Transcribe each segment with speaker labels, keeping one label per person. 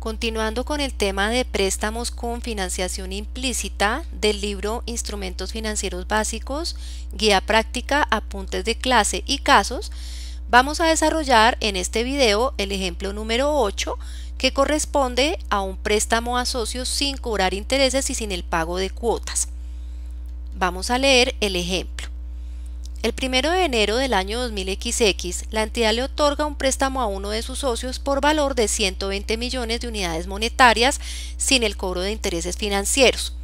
Speaker 1: Continuando con el tema de préstamos con financiación implícita del libro Instrumentos Financieros Básicos, Guía Práctica, Apuntes de Clase y Casos, vamos a desarrollar en este video el ejemplo número 8, que corresponde a un préstamo a socios sin cobrar intereses y sin el pago de cuotas. Vamos a leer el ejemplo. El 1 de enero del año 2000XX, la entidad le otorga un préstamo a uno de sus socios por valor de 120 millones de unidades monetarias sin el cobro de intereses financieros.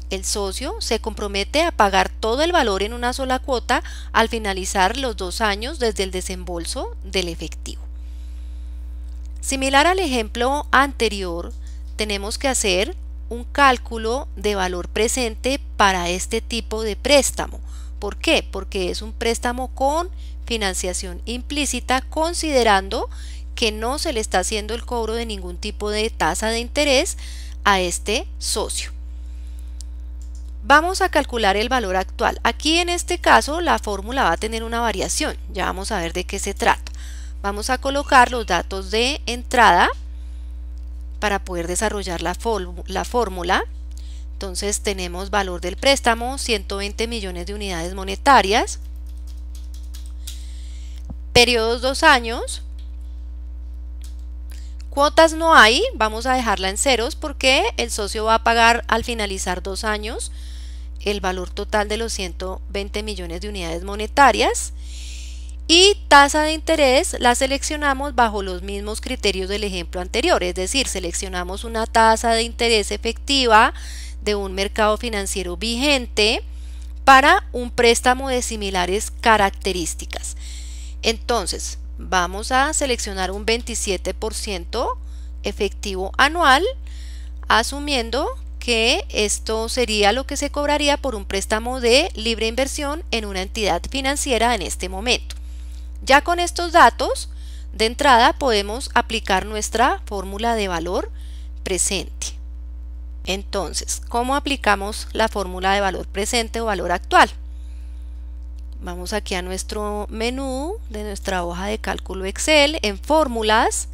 Speaker 1: El socio se compromete a pagar todo el valor en una sola cuota al finalizar los 2 años desde el desembolso del efectivo. Similar al ejemplo anterior, tenemos que hacer un cálculo de valor presente para este tipo de préstamo. ¿Por qué? Porque es un préstamo con financiación implícita, considerando que no se le está haciendo el cobro de ningún tipo de tasa de interés a este socio. Vamos a calcular el valor actual. Aquí en este caso la fórmula va a tener una variación. Ya vamos a ver de qué se trata. Vamos a colocar los datos de entrada para poder desarrollar la fórmula. Entonces tenemos valor del préstamo, 120 millones de unidades monetarias, periodos 2 años, cuotas no hay, vamos a dejarla en ceros porque el socio va a pagar al finalizar 2 años el valor total de los 120 millones de unidades monetarias. Y tasa de interés la seleccionamos bajo los mismos criterios del ejemplo anterior, es decir, seleccionamos una tasa de interés efectiva de un mercado financiero vigente para un préstamo de similares características. Entonces, vamos a seleccionar un 27% efectivo anual, asumiendo que esto sería lo que se cobraría por un préstamo de libre inversión en una entidad financiera en este momento. Ya con estos datos de entrada podemos aplicar nuestra fórmula de valor presente. Entonces, ¿cómo aplicamos la fórmula de valor presente o valor actual? Vamos aquí a nuestro menú de nuestra hoja de cálculo Excel, en fórmulas,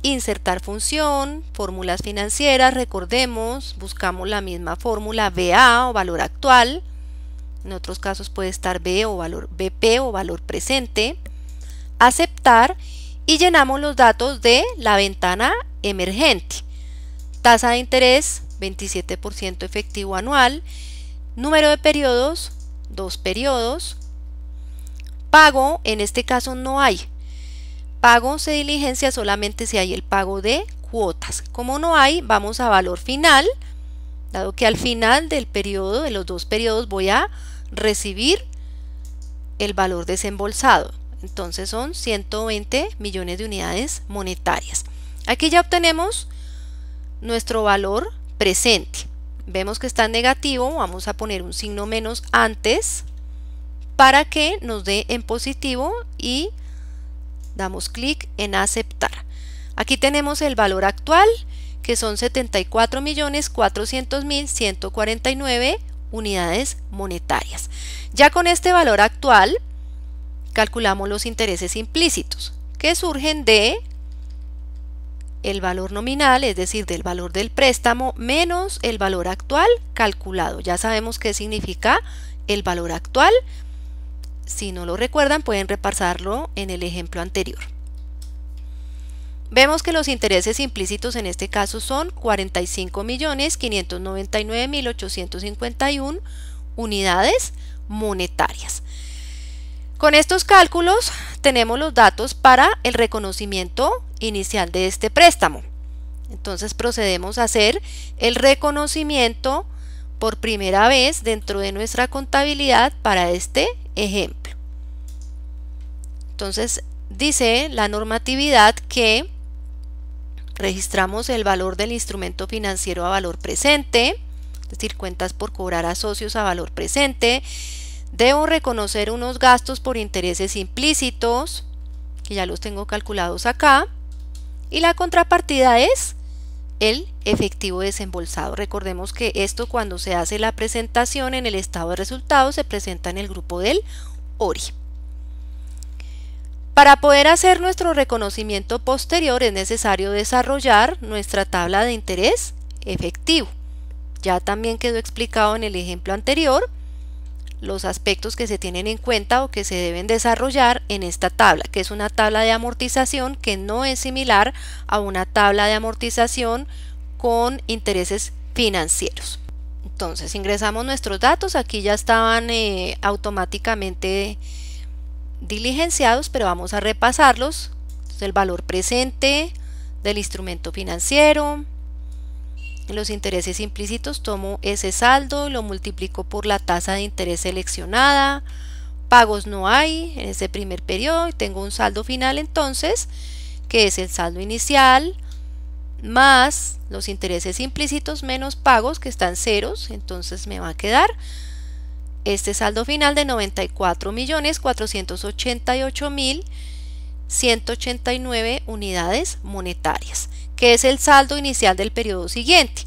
Speaker 1: insertar función, fórmulas financieras, recordemos, buscamos la misma fórmula VA o valor actual. En otros casos puede estar BP o valor presente, aceptar y llenamos los datos de la ventana emergente. Tasa de interés 27% efectivo anual, número de periodos 2 periodos, pago en este caso no hay, pago se diligencia solamente si hay el pago de cuotas. Como no hay, vamos a valor final, dado que al final del periodo, de los 2 periodos, voy a recibir el valor desembolsado. Entonces son 120 millones de unidades monetarias. Aquí ya obtenemos nuestro valor presente. Vemos que está en negativo, vamos a poner un signo menos antes para que nos dé en positivo y damos clic en aceptar. Aquí tenemos el valor actual, que son 74.400.149 unidades monetarias. Ya con este valor actual calculamos los intereses implícitos que surgen de el valor nominal, es decir, del valor del préstamo menos el valor actual calculado. Ya sabemos qué significa el valor actual. Si no lo recuerdan, pueden repasarlo en el ejemplo anterior. Vemos que los intereses implícitos en este caso son 45.599.851 unidades monetarias. Con estos cálculos tenemos los datos para el reconocimiento inicial de este préstamo. Entonces procedemos a hacer el reconocimiento por primera vez dentro de nuestra contabilidad para este ejemplo. Entonces dice la normatividad que registramos el valor del instrumento financiero a valor presente, es decir, cuentas por cobrar a socios a valor presente. Debo reconocer unos gastos por intereses implícitos, que ya los tengo calculados acá, y la contrapartida es el efectivo desembolsado. Recordemos que esto, cuando se hace la presentación en el estado de resultados, se presenta en el grupo del ORI. Para poder hacer nuestro reconocimiento posterior es necesario desarrollar nuestra tabla de interés efectivo. Ya también quedó explicado en el ejemplo anterior los aspectos que se tienen en cuenta o que se deben desarrollar en esta tabla, que es una tabla de amortización que no es similar a una tabla de amortización con intereses financieros. Entonces ingresamos nuestros datos, aquí ya estaban automáticamente diligenciados, pero vamos a repasarlos. Entonces, el valor presente del instrumento financiero. En los intereses implícitos tomo ese saldo y lo multiplico por la tasa de interés seleccionada. Pagos no hay en ese primer periodo y tengo un saldo final entonces, que es el saldo inicial más los intereses implícitos menos pagos, que están ceros. Entonces me va a quedar este saldo final de 94.488.189 unidades monetarias, que es el saldo inicial del periodo siguiente.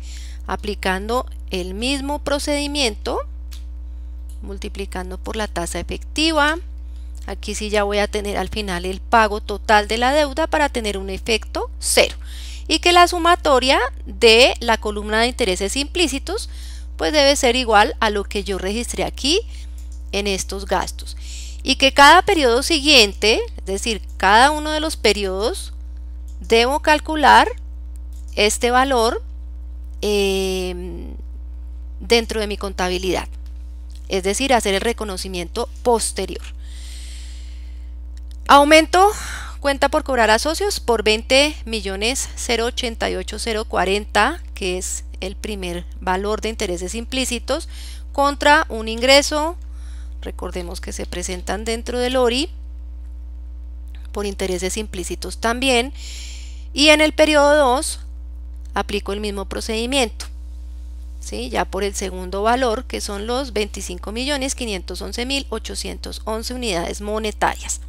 Speaker 1: Aplicando el mismo procedimiento, multiplicando por la tasa efectiva, aquí sí ya voy a tener al final el pago total de la deuda para tener un efecto cero, y que la sumatoria de la columna de intereses implícitos pues debe ser igual a lo que yo registré aquí en estos gastos, y que cada periodo siguiente, es decir, cada uno de los periodos, debo calcular este valor dentro de mi contabilidad, es decir, hacer el reconocimiento posterior. Aumento cuenta por cobrar a socios por 20.088.040, que es el primer valor de intereses implícitos, contra un ingreso, recordemos que se presentan dentro del ORI, por intereses implícitos también, y en el periodo 2 aplico el mismo procedimiento, ¿sí? Ya por el segundo valor, que son los 25.511.811 unidades monetarias.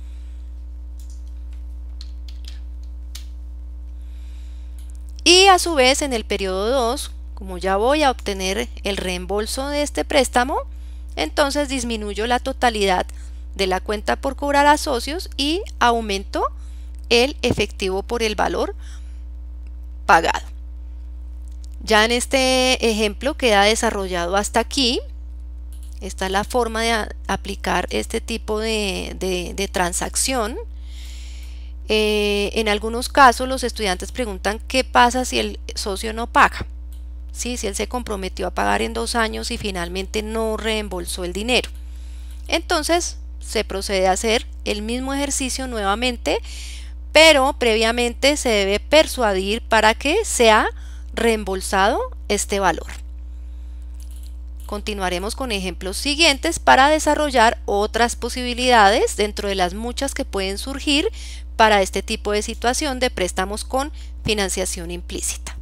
Speaker 1: Y a su vez en el periodo 2, como ya voy a obtener el reembolso de este préstamo, entonces disminuyo la totalidad de la cuenta por cobrar a socios y aumento el efectivo por el valor pagado. Ya en este ejemplo queda desarrollado hasta aquí. Esta es la forma de aplicar este tipo de transacción. En algunos casos los estudiantes preguntan qué pasa si el socio no paga, ¿sí? Si él se comprometió a pagar en 2 años y finalmente no reembolsó el dinero. Entonces se procede a hacer el mismo ejercicio nuevamente, pero previamente se debe persuadir para que sea reembolsado este valor. Continuaremos con ejemplos siguientes para desarrollar otras posibilidades dentro de las muchas que pueden surgir para este tipo de situación de préstamos con financiación implícita.